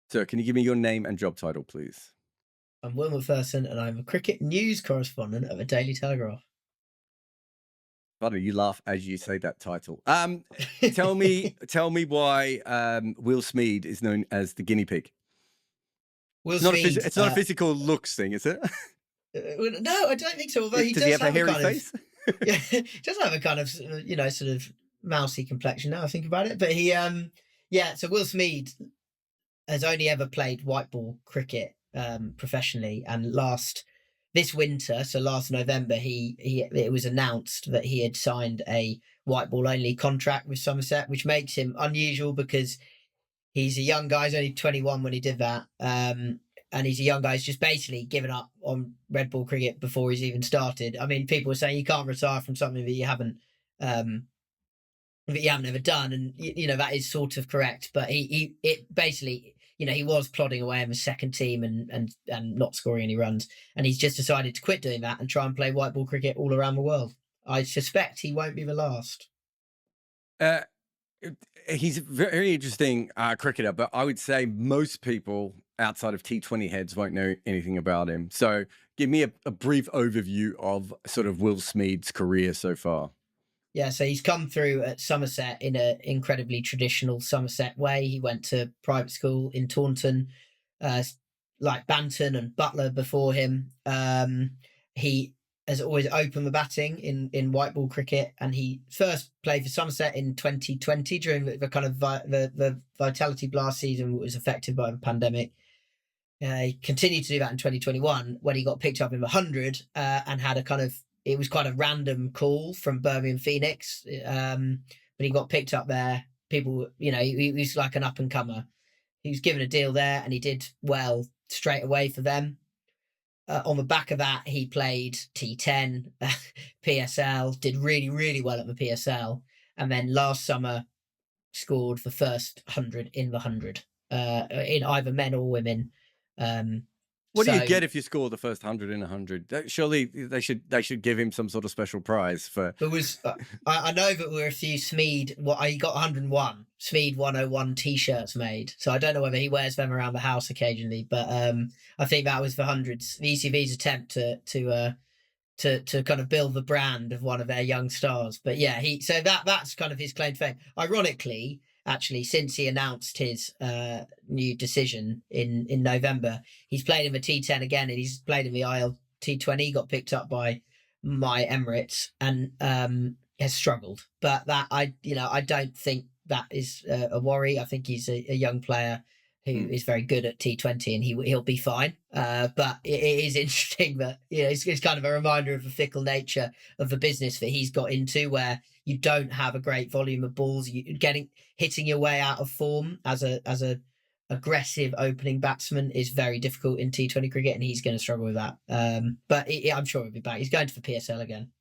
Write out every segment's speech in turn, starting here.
Sir, can you give me your name and job title, please? I'm Will MacPherson, and I'm a cricket news correspondent at the Daily Telegraph. Funny, you laugh as you say that title. Tell me why Will Smeed is known as the guinea pig. Will It's Smeed, not a physical looks thing, is it? no, I don't think so. Although he Does he does have a have a hairy kind of, face? yeah, he does have a kind of, sort of mousy complexion. Now I think about it, but yeah. So Will Smeed has only ever played white ball cricket professionally, and this winter, so last November, it was announced that he had signed a white ball only contract with Somerset, which makes him unusual because he's a young guy. He's only 21 when he did that, and he's a young guy. He's just basically given up on red ball cricket before he's even started. I mean, people are saying you can't retire from something um, that you haven't ever done, and that is sort of correct. But it basically, he was plodding away in the second team and not scoring any runs, and he's just decided to quit doing that and try and play white ball cricket all around the world. I suspect he won't be the last. Uh, he's a very interesting cricketer, but I would say most people outside of T20 heads won't know anything about him. So give me a brief overview of sort of Will Smeed's career so far. Yeah, so he's come through at Somerset in an incredibly traditional Somerset way. He went to private school in Taunton, uh, like Banton and Buttler before him. He has always opened the batting in white ball cricket, and he first played for Somerset in 2020 during the kind of the Vitality Blast season, that was affected by the pandemic. He continued to do that in 2021 when he got picked up in the 100 and had a kind of, it was quite a random call from Birmingham Phoenix. But he got picked up there. People, he was like an up and comer. He was given a deal there and he did well straight away for them. On the back of that, he played T10, PSL, did really, really well at the PSL. And then last summer, scored the first 100 in the 100 in either men or women. Um, What do you so get if you score the first 100 in 100? Surely they should give him some sort of special prize for. there was, I know that there were a few Smeed, he got 101, Smeed 101 t-shirts made. So I don't know whether he wears them around the house occasionally, but I think that was the hundreds, the ECV's attempt to kind of build the brand of one of their young stars. But yeah, so that's kind of his claim to fame. Ironically, actually, since he announced his new decision in November, he's played in the T10 again, and he's played in the IL-T20. Got picked up by my Emirates and has struggled. But that I don't think that is a worry. I think he's a young player who is very good at T20, and he'll be fine. But it is interesting that it's kind of a reminder of the fickle nature of the business that he's got into, where you don't have a great volume of balls. You hitting your way out of form as a aggressive opening batsman is very difficult in T20 cricket, and he's going to struggle with that. But I'm sure he'll be back. He's going to the PSL again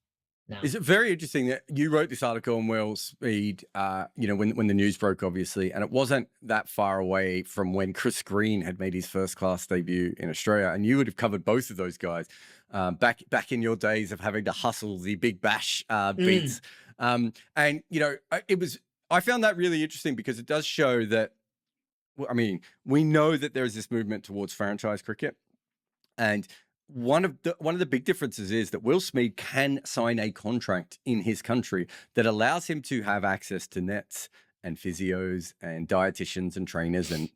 now. Is it very interesting that you wrote this article on Will Smeed, when the news broke, obviously, and it wasn't that far away from when Chris Green had made his first class debut in Australia, and you would have covered both of those guys back in your days of having to hustle the big bash beats. I found that really interesting because it does show that, I mean, we know that there is this movement towards franchise cricket, and one of the big differences is that Will Smeed can sign a contract in his country that allows him to have access to nets and physios and dietitians and trainers and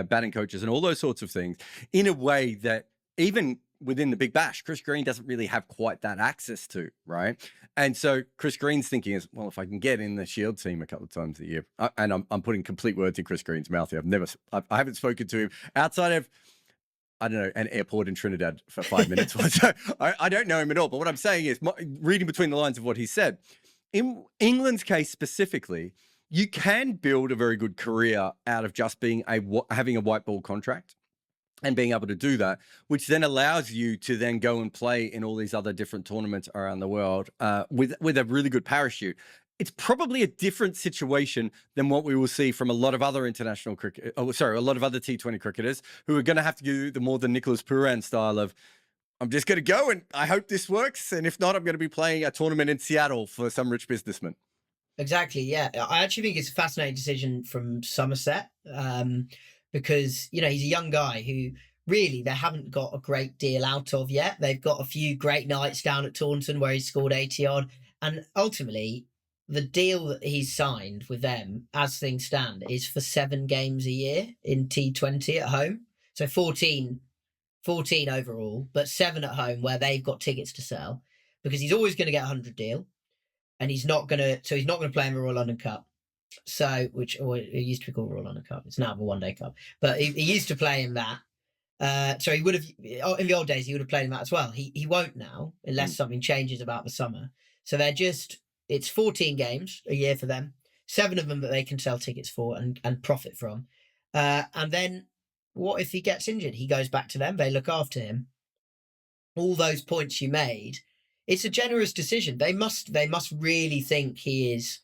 batting coaches and all those sorts of things in a way that even within the Big Bash, Chris Green doesn't really have quite that access to, right? And so Chris Green's thinking is, well, if I can get in the Shield team a couple of times a year, and I'm putting complete words in Chris Green's mouth here. I haven't spoken to him outside of, I don't know, an airport in Trinidad for 5 minutes. So I don't know him at all. But what I'm saying is, reading between the lines of what he said, in England's case specifically, you can build a very good career out of just having a white ball contract and being able to do that, which then allows you to then go and play in all these other different tournaments around the world with a really good parachute. It's probably a different situation than what we will see from a lot of other international cricket. A lot of other T20 cricketers who are going to have to do the more than Nicholas Pooran style of, I'm just going to go and I hope this works. And if not, I'm going to be playing a tournament in Seattle for some rich businessman. Exactly. Yeah, I actually think it's a fascinating decision from Somerset, because you know he's a young guy who really they haven't got a great deal out of yet. They've got a few great nights down at Taunton where he scored 80 odd, and ultimately the deal that he's signed with them, as things stand, is for 7 games a year in T20 at home. So 14 overall, but 7 at home where they've got tickets to sell, because he's always going to get a 100 deal, and he's not gonna play in the Royal London Cup. So it used to be called Royal London Cup. It's now the One Day Cup, but he used to play in that. So he would have in the old days he would have played in that as well. He won't now unless something changes about the summer. So it's 14 games a year for them, 7 of them that they can sell tickets for and profit from. And then what if he gets injured? He goes back to them. They look after him. All those points you made, it's a generous decision. They must really think he is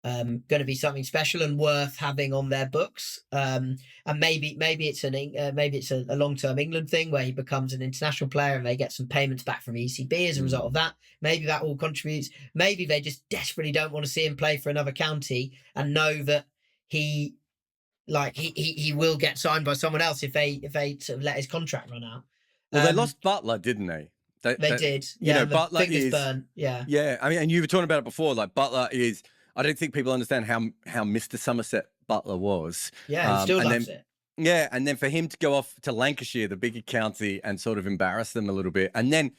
going to be something special and worth having on their books. And maybe it's a long term England thing where he becomes an international player and they get some payments back from ECB as a result of that. Maybe that all contributes. Maybe they just desperately don't want to see him play for another county and know that he will get signed by someone else if they sort of let his contract run out. Well, they lost Buttler, didn't they? They did. You know, Buttler is burn. Yeah. Yeah. I mean, and you were talking about it before. Like Buttler is. I don't think people understand how Mr. Somerset Buttler was. Yeah, he still loves it. Yeah, and then for him to go off to Lancashire, the bigger county, and sort of embarrass them a little bit, and then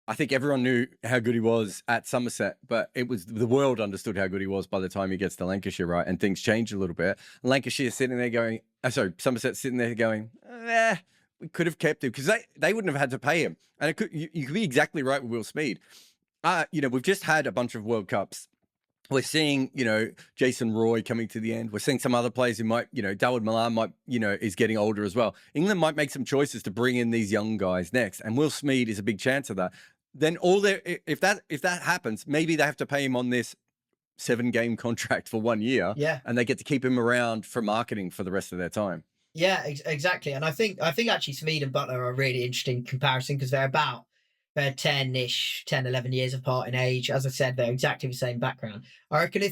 I think everyone knew how good he was at Somerset, but it was the world understood how good he was by the time he gets to Lancashire, right? And things change a little bit. Lancashire sitting there going, Somerset sitting there going, we could have kept him because they wouldn't have had to pay him. And you could be exactly right with Will Smeed. We've just had a bunch of World Cups. We're seeing, Jason Roy coming to the end. We're seeing some other players who might, Dawid Malan might, is getting older as well. England might make some choices to bring in these young guys next. And Will Smeed is a big chance of that. Then if that happens, maybe they have to pay him on this 7-game contract for 1 year. Yeah. And they get to keep him around for marketing for the rest of their time. Yeah, exactly. And I think actually Smeed and Buttler are a really interesting comparison because they're 10, 11 years apart in age. As I said, they're exactly the same background. I reckon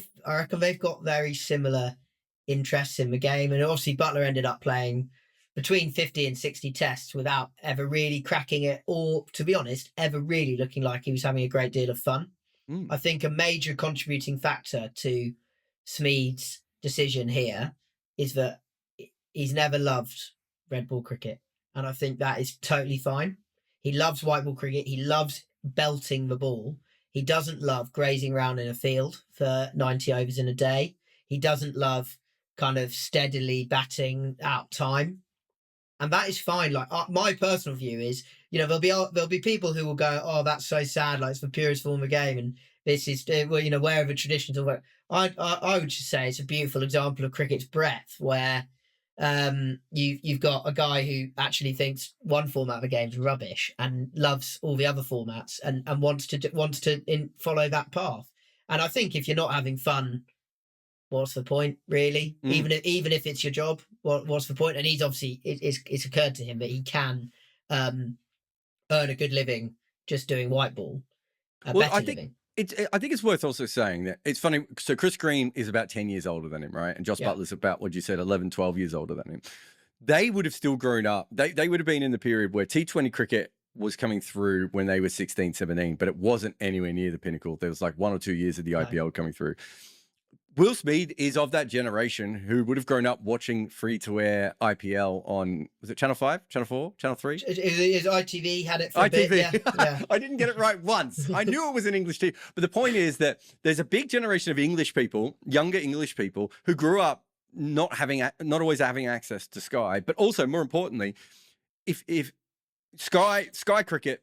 they've got very similar interests in the game. And obviously Buttler ended up playing between 50 and 60 tests without ever really cracking it, or to be honest, ever really looking like he was having a great deal of fun. I think a major contributing factor to Smeed's decision here is that he's never loved red ball cricket. And I think that is totally fine. He loves white ball cricket. He loves belting the ball. He doesn't love grazing around in a field for 90 overs in a day. He doesn't love kind of steadily batting out time. And that is fine. Like my personal view is, there'll be people who will go, "Oh, that's so sad. Like it's the purest form of the game." And this is, wherever traditions or I would just say it's a beautiful example of cricket's breadth, where you've got a guy who actually thinks one format of the game's rubbish and loves all the other formats and wants to follow that path. And I think if you're not having fun, what's the point, really? Even if it's your job, what's the point? And he's obviously it's occurred to him that he can earn a good living just doing white ball. Living. I think it's worth also saying that it's funny. So Chris Green is about 10 years older than him, right? And Josh Buttler's about, what you said, 11, 12 years older than him. They would have still grown up. They would have been in the period where T20 cricket was coming through when they were 16, 17, but it wasn't anywhere near the pinnacle. There was like 1 or 2 years of the IPL coming through. Will Smeed is of that generation who would have grown up watching free-to-air IPL on, was it Channel 5, Channel 4, Channel 3? Is ITV had it for a bit? Yeah. I didn't get it right once. I knew it was an English team. But the point is that there's a big generation of English people, younger English people, who grew up not always having access to Sky. But also, more importantly, if Sky cricket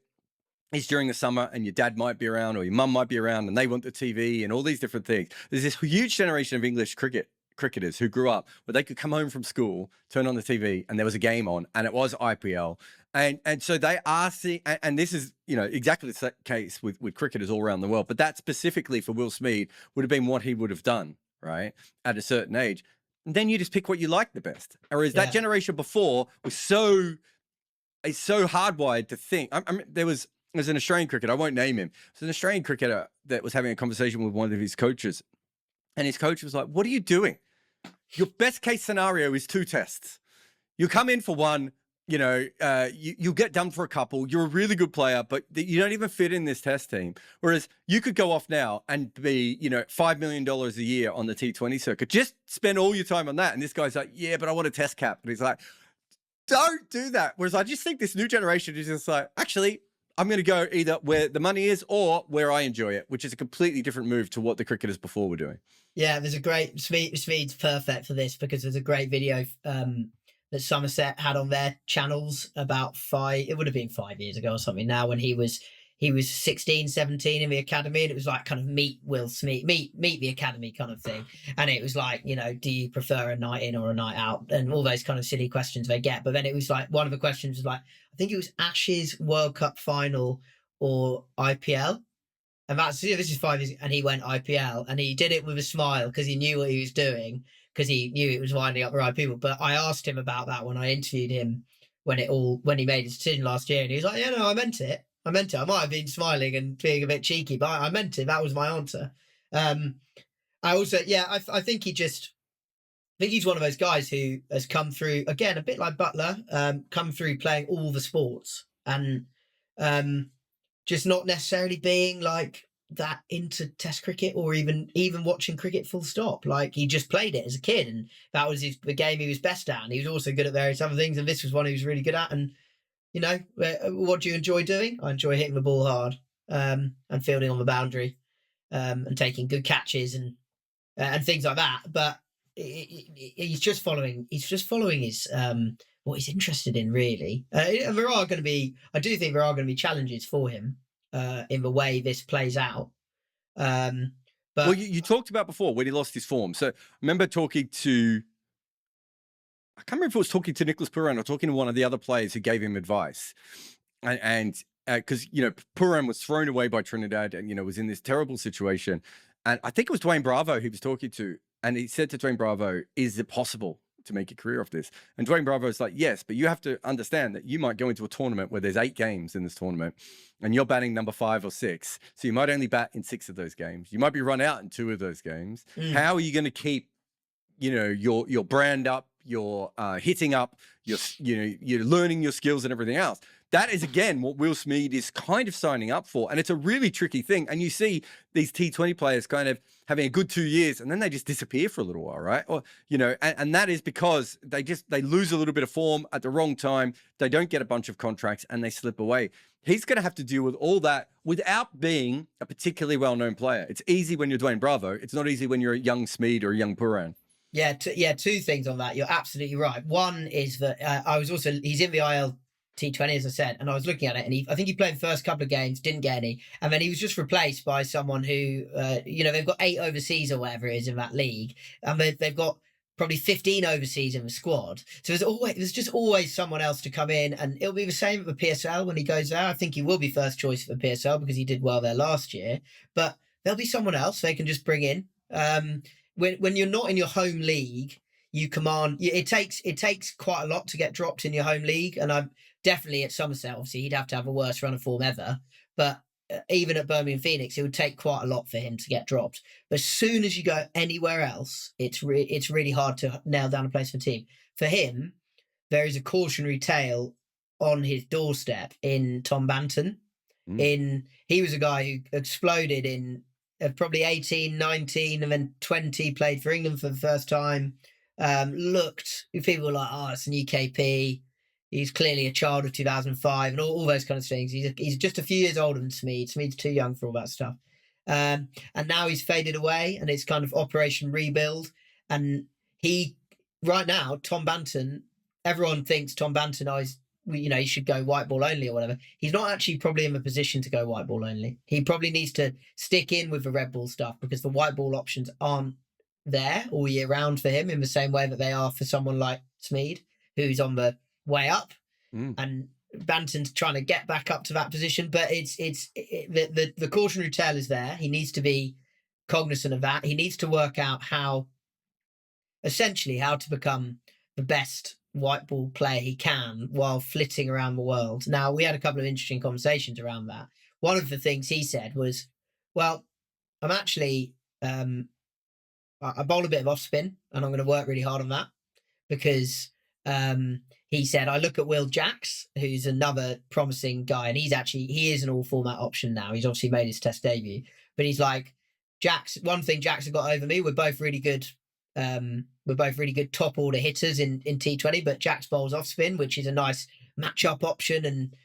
is during the summer and your dad might be around or your mum might be around and they want the TV and all these different things. There's this huge generation of English cricketers who grew up where they could come home from school, turn on the TV and there was a game on and it was IPL. And so they are seeing, and this is, exactly the case with cricketers all around the world, but that specifically for Will Smeed would have been what he would have done, right? At a certain age. And then you just pick what you like the best. Whereas that generation before was it's so hardwired to think. I mean, there was there's an Australian cricketer, I won't name him. There's an Australian cricketer that was having a conversation with one of his coaches, and his coach was like, "What are you doing? Your best case scenario is 2 tests. You come in for one, you get done for a couple. You're a really good player, but you don't even fit in this test team. Whereas you could go off now and be, $5 million a year on the T20 circuit. Just spend all your time on that." And this guy's like, "Yeah, but I want a test cap." And he's like, "Don't do that." Whereas I just think this new generation is just like, actually, I'm going to go either where the money is or where I enjoy it, which is a completely different move to what the cricketers before were doing. Yeah, there's a great Smeed's perfect for this, because there's a great video that Somerset had on their channels about it would have been 5 years ago or something now, when he was 16, 17 in the academy, and it was like kind of meet Will Smeed, meet the academy kind of thing. And it was like, do you prefer a night in or a night out, and all those kind of silly questions they get. But then it was like, one of the questions was like, I think it was Ashes, World Cup final, or IPL. And this is 5 years, and he went IPL, and he did it with a smile because he knew what he was doing, because he knew it was winding up the right people. But I asked him about that when I interviewed him when he made his decision last year, and he was like, "Yeah, no, I meant it. I meant it. I might have been smiling and being a bit cheeky, but I meant it. That was my answer." I also, I think he's one of those guys who has come through, again, a bit like Buttler, come through playing all the sports, and just not necessarily being like that into test cricket, or even watching cricket full stop. Like, he just played it as a kid, and that was the game he was best at. And he was also good at various other things, and this was one he was really good at. And, what do you enjoy doing? I enjoy hitting the ball hard, and fielding on the boundary, and taking good catches and things like that. But he's just following his what he's interested in, really. And I do think there are going to be challenges for him in the way this plays out. But well, you talked about before when he lost his form. So I remember talking to, I can't remember if it was talking to Nicholas Pooran or talking to one of the other players who gave him advice. And because, Pooran was thrown away by Trinidad and, was in this terrible situation. And I think it was Dwayne Bravo he was talking to. And he said to Dwayne Bravo, "Is it possible to make a career off this?" And Dwayne Bravo is like, "Yes, but you have to understand that you might go into a tournament where there's 8 games in this tournament, and you're batting number 5 or 6. So you might only bat in 6 of those games. You might be run out in 2 of those games. How are you going to keep, your brand up, your hitting up, you're learning your skills and everything else?" That is, again, what Will Smeed is kind of signing up for. And it's a really tricky thing. And you see these T20 players kind of having a good 2 years, and then they just disappear for a little while, right? Or, and that is because they lose a little bit of form at the wrong time. They don't get a bunch of contracts, and they slip away. He's going to have to deal with all that without being a particularly well-known player. It's easy when you're Dwayne Bravo. It's not easy when you're a young Smeed or a young Pooran. Yeah, 2 things on that. You're absolutely right. One is that he's in the IL T20, as I said, and I was looking at it, and I think he played the first couple of games, didn't get any, and then he was just replaced by someone who, they've got 8 overseas or whatever it is in that league, and they've got probably 15 overseas in the squad. So there's just always someone else to come in, and it'll be the same at the PSL when he goes there. I think he will be first choice for the PSL because he did well there last year, but there'll be someone else they can just bring in. When you're not in your home league, you command. It takes quite a lot to get dropped in your home league, and I'm definitely at Somerset. Obviously, he'd have to have a worse run of form ever. But even at Birmingham Phoenix, it would take quite a lot for him to get dropped. But as soon as you go anywhere else, it's really hard to nail down a place for the team. For him, there is a cautionary tale on his doorstep in Tom Banton. He was a guy who exploded in probably 18, 19, and then 20, played for England for the first time. People were like, "Oh, it's an UKP. He's clearly a child of 2005 and all those kind of things. He's just a few years older than Smeed. Smeed's too young for all that stuff." And now he's faded away, and it's kind of Operation Rebuild. And right now, Tom Banton, everyone thinks Tom Banton, he should go white ball only or whatever. He's not actually probably in the position to go white ball only. He probably needs to stick in with the red ball stuff, because the white ball options aren't there all year round for him in the same way that they are for someone like Smeed, who's on the way up, and Banton's trying to get back up to that position. But the cautionary tale is there. He needs to be cognizant of that. He needs to work out how to become the best white ball player he can while flitting around the world. Now, we had a couple of interesting conversations around that. One of the things he said was, well, I'm actually, I bowl a bit of off spin and I'm going to work really hard on that because he said, I look at Will Jacks, who's another promising guy, and he is an all format option now. He's obviously made his test debut, but he's like, Jacks, one thing Jacks have got over me, we're both really good top order hitters in T20, but Jacks bowls off spin, which is a nice match up option and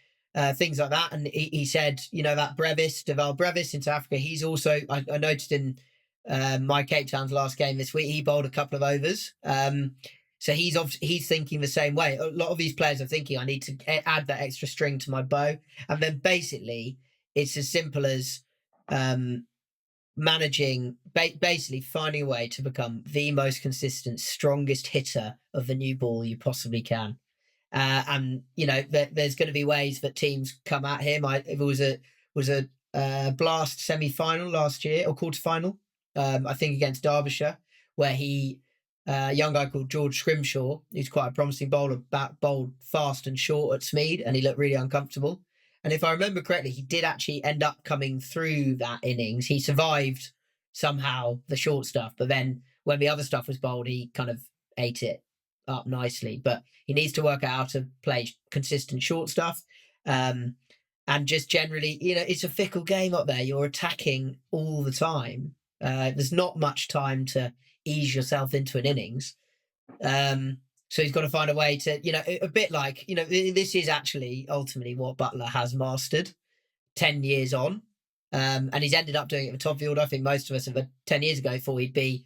things like that. And he said, that Deval Brevis in South Africa, he's also, I noticed in my Cape Town's last game this week, he bowled a couple of overs. So he's thinking the same way. A lot of these players are thinking, I need to add that extra string to my bow. And then basically it's as simple as basically finding a way to become the most consistent, strongest hitter of the new ball you possibly can. And there's going to be ways that teams come at him. It was a Blast semi-final last year, or quarter-final, I think against Derbyshire, where a young guy called George Scrimshaw, who's quite a promising bowler, bowled fast and short at Smeed, and he looked really uncomfortable. And if I remember correctly, he did actually end up coming through that innings. He survived somehow the short stuff, but then when the other stuff was bowled, he kind of ate it up nicely. But he needs to work out how to play consistent short stuff. And just generally, it's a fickle game up there. You're attacking all the time. There's not much time to ease yourself into an innings. So he's got to find a way to, a bit like, this is actually ultimately what Buttler has mastered 10 years on. And he's ended up doing it with top field. I think most of us 10 years ago thought he'd be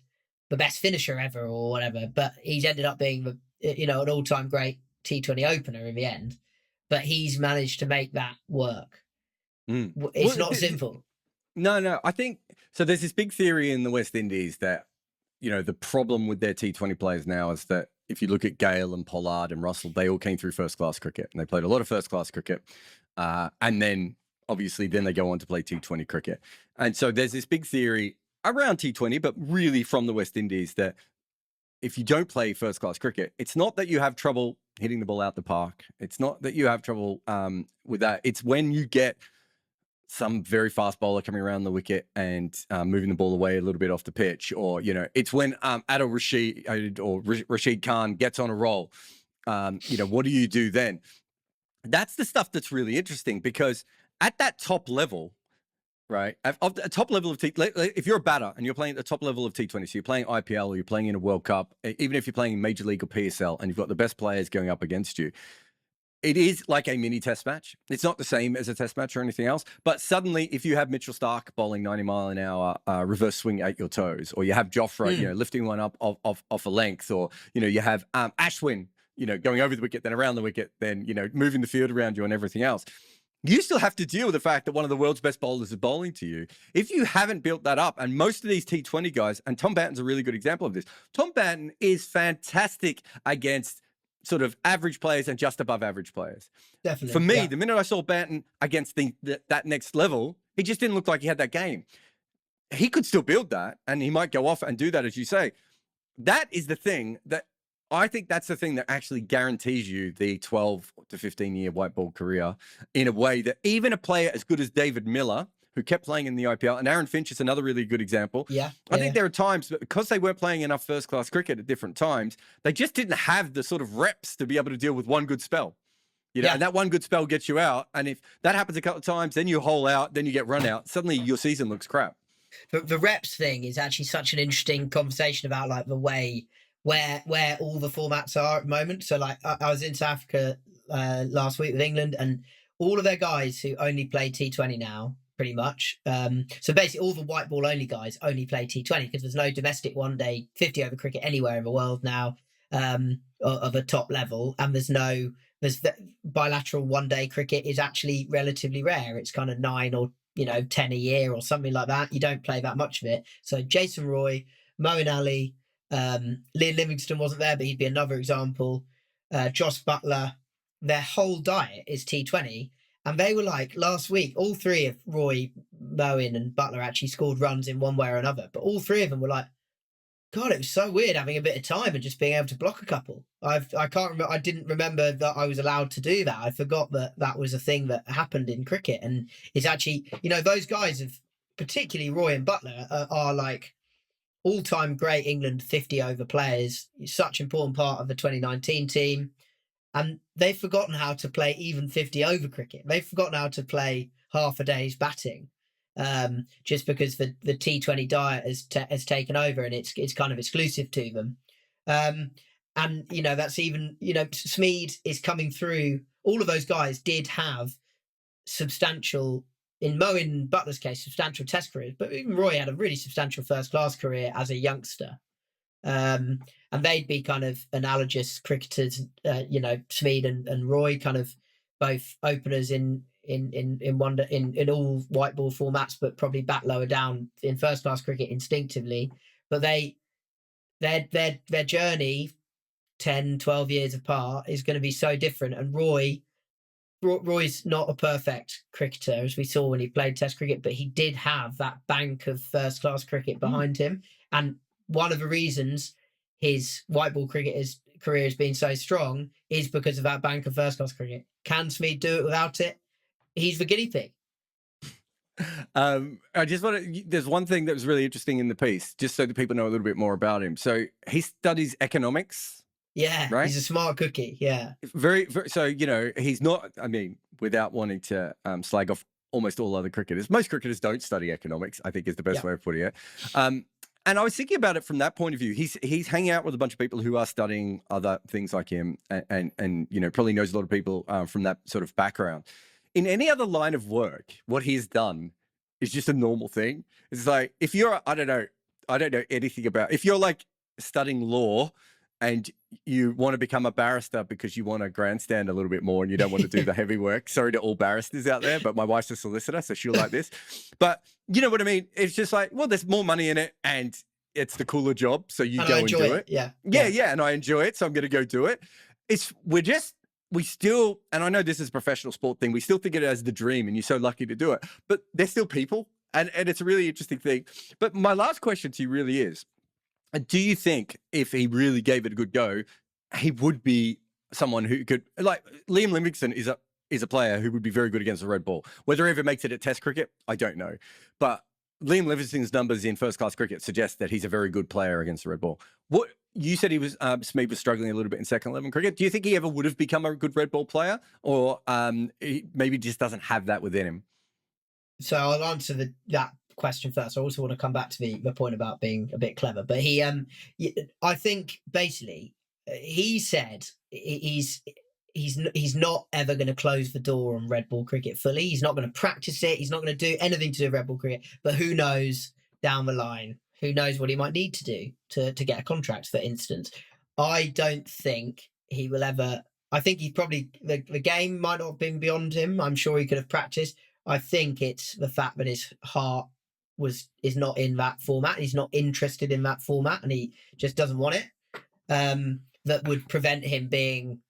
the best finisher ever or whatever, but he's ended up being an all-time great T20 opener in the end. But he's managed to make that work. It's not simple. No, I think so. There's this big theory in the West Indies that, the problem with their T20 players now is that if you look at Gale and Pollard and Russell, they all came through first-class cricket and they played a lot of first-class cricket. And then obviously they go on to play T20 cricket. And so there's this big theory around T20, but really from the West Indies, that if you don't play first-class cricket, it's not that you have trouble hitting the ball out the park. It's not that you have trouble with that. It's when you get some very fast bowler coming around the wicket and moving the ball away a little bit off the pitch, or, it's when Adil Rashid or Rashid Khan gets on a roll. What do you do then? That's the stuff that's really interesting, because at that top level, right, at the top level of if you're a batter and you're playing at the top level of T20, so you're playing IPL or you're playing in a World Cup, even if you're playing in Major League or PSL and you've got the best players going up against you, it is like a mini test match. It's not the same as a test match or anything else. But suddenly, if you have Mitchell Starc bowling 90 mile an hour reverse swing at your toes, or you have Jofra, lifting one up off a length, or, you have Ashwin, going over the wicket, then around the wicket, then, moving the field around you and everything else, you still have to deal with the fact that one of the world's best bowlers is bowling to you. If you haven't built that up, and most of these T20 guys, and Tom Banton's a really good example of this, Tom Banton is fantastic against sort of average players and just above average players. Definitely. For me, the minute I saw Banton against that next level, he just didn't look like he had that game. He could still build that, and he might go off and do that, as you say. That is the thing that I think that's the thing that actually guarantees you the 12 to 15-year white ball career, in a way that even a player as good as David Miller, who kept playing in the IPL, and Aaron Finch is another really good example. I think there are times that because they weren't playing enough first-class cricket at different times, they just didn't have the sort of reps to be able to deal with one good spell. And that one good spell gets you out. And if that happens a couple of times, then you hole out, then you get run out. Suddenly your season looks crap. The reps thing is actually such an interesting conversation about like the way where all the formats are at the moment. So like I was in South Africa last week with England, and all of their guys who only play T20 now, pretty much. So basically all the white ball only guys only play T20 because there's no domestic one day 50 over cricket anywhere in the world now of a top level, and there's bilateral one day cricket is actually relatively rare. It's kind of 9 or 10 a year or something like that. You don't play that much of it. So Jason Roy, Moeen Ali, Liam Livingstone wasn't there, but he'd be another example. Joss Buttler, their whole diet is T20. And they were like, last week, all three of Roy, Moeen and Buttler actually scored runs in one way or another. But all three of them were like, God, it was so weird having a bit of time and just being able to block a couple. I can't remember. I didn't remember that I was allowed to do that. I forgot that that was a thing that happened in cricket, and it's actually, those guys have, particularly Roy and Buttler, are like all-time great England 50 over players. Such important part of the 2019 team, and they've forgotten how to play even 50 over cricket. They've forgotten how to play half a day's batting, just because the T20 diet has taken over, and it's kind of exclusive to them. And that's even, Smeed is coming through. All of those guys did have substantial, in Butler's case, substantial test careers, but even Roy had a really substantial first class career as a youngster. And they'd be kind of analogous cricketers, Smeed and Roy, kind of both openers in all white ball formats, but probably bat lower down in first class cricket instinctively. But their journey 10, 12 years apart is going to be so different. And Roy's not a perfect cricketer, as we saw when he played Test cricket, but he did have that bank of first class cricket behind him. And one of the reasons his white ball career has been so strong is because of that bank of first class cricket. Can Smeed do it without it? He's the guinea pig. I just want to, there's one thing that was really interesting in the piece, just so that people know a little bit more about him. So he studies economics. Yeah, right? He's a smart cookie. Yeah. Very, very, so, he's not, I mean, without wanting to slag off almost all other cricketers, most cricketers don't study economics, I think is the best way of putting it. And I was thinking about it from that point of view. He's hanging out with a bunch of people who are studying other things like him, and probably knows a lot of people from that sort of background. In any other line of work, what he's done is just a normal thing. It's like, if you're, I don't know anything about, if you're like studying law and you want to become a barrister because you want to grandstand a little bit more and you don't want to do the heavy work. Sorry to all barristers out there, but my wife's a solicitor, so she'll like this. But you know what I mean? It's just like, well, there's more money in it and it's the cooler job, so you go and do it. Yeah, and I enjoy it, so I'm going to go do it. We still, and I know this is a professional sport thing, we still think it as the dream and you're so lucky to do it, but they're still people, and it's a really interesting thing. But my last question to you really is, do you think if he really gave it a good go, he would be someone who could, like Liam Livingstone is a player who would be very good against the red ball. Whether he ever makes it at Test cricket, I don't know. But Liam Livingstone's numbers in first class cricket suggest that he's a very good player against the red ball. What you said, he was Smeed was struggling a little bit in second 11 cricket. Do you think he ever would have become a good red ball player, or he maybe just doesn't have that within him? So I'll answer that question first. I also want to come back to the point about being a bit clever, but I think basically he said he's not ever going to close the door on red ball cricket fully. He's not going to practice it. He's not going to do anything to do with red ball cricket. But who knows down the line? Who knows what he might need to do to get a contract, for instance. I don't think he will ever. I think he's probably, the game might not have been beyond him. I'm sure he could have practiced. I think it's the fact that his heart is not in that format. He's not interested in that format, and he just doesn't want it. That would prevent him being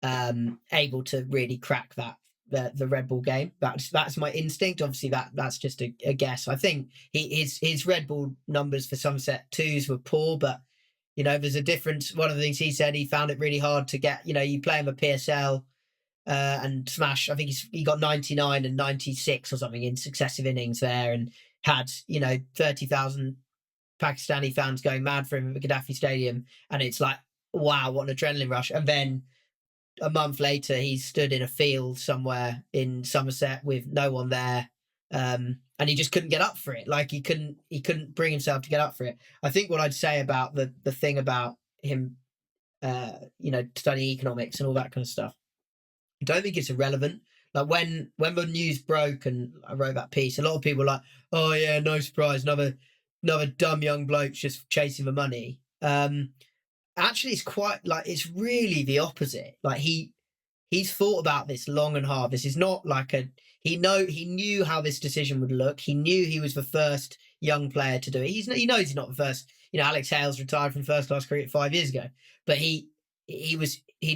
able to really crack the red ball game. That's my instinct. Obviously, that's just a guess. I think his red ball numbers for Somerset twos were poor, but there's a difference. One of the things he said, he found it really hard to get. You play him a PSL and smash. I think he got 99 and 96 or something in successive innings there, and had 30,000 Pakistani fans going mad for him at the Gaddafi Stadium, and it's like, wow, what an adrenaline rush. And then a month later, he stood in a field somewhere in Somerset with no one there, and he just couldn't get up for it. Like he couldn't bring himself to get up for it. I think what I'd say about the thing about him, studying economics and all that kind of stuff, I don't think it's irrelevant. Like when the news broke and I wrote that piece, a lot of people were like, "Oh yeah, no surprise, another dumb young bloke just chasing the money." Actually, it's quite like, it's really the opposite. Like he's thought about this long and hard. This is not like he knew how this decision would look. He knew he was the first young player to do it. He knows he's not the first. Alex Hales retired from first class cricket 5 years ago, but he'd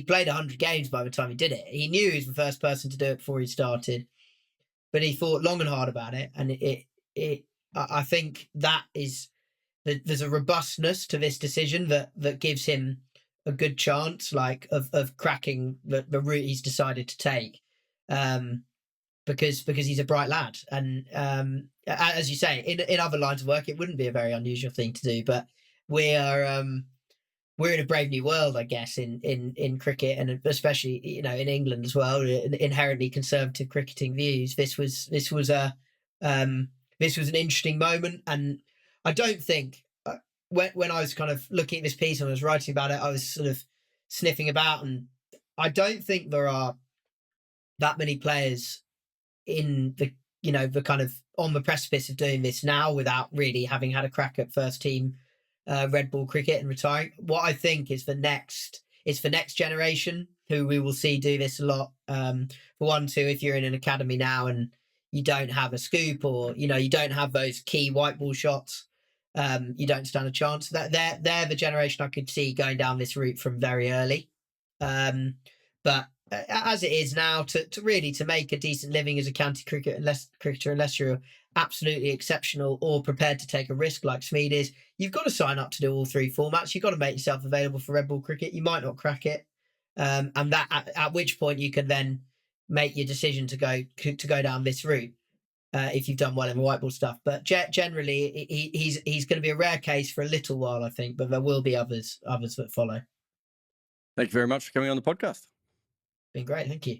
played 100 games by the time he did it. He knew he was the first person to do it before he started, but he thought long and hard about it. And I think that is there's a robustness to this decision that gives him a good chance, like of cracking the route he's decided to take, because he's a bright lad, and as you say, in other lines of work, it wouldn't be a very unusual thing to do, but we're in a brave new world, I guess, in cricket, and especially in England as well, inherently conservative cricketing views. This was an interesting moment, and I don't think when I was kind of looking at this piece and I was writing about it, I was sort of sniffing about, and I don't think there are that many players in the kind of on the precipice of doing this now without really having had a crack at first team red ball cricket and retiring. What I think is for next generation who we will see do this a lot. For one, two, if you're in an academy now and you don't have a scoop, or you don't have those key white ball shots, you don't stand a chance. That they're the generation I could see going down this route from very early. But as it is now, to make a decent living as a county cricketer, unless you're absolutely exceptional or prepared to take a risk like Smeed is, you've got to sign up to do all three formats. You've got to make yourself available for red ball cricket. You might not crack it, and that at which point you can then make your decision to go down this route if you've done well in the white ball stuff. But generally, he's going to be a rare case for a little while, I think. But there will be others that follow. Thank you very much for coming on the podcast. Been great, thank you.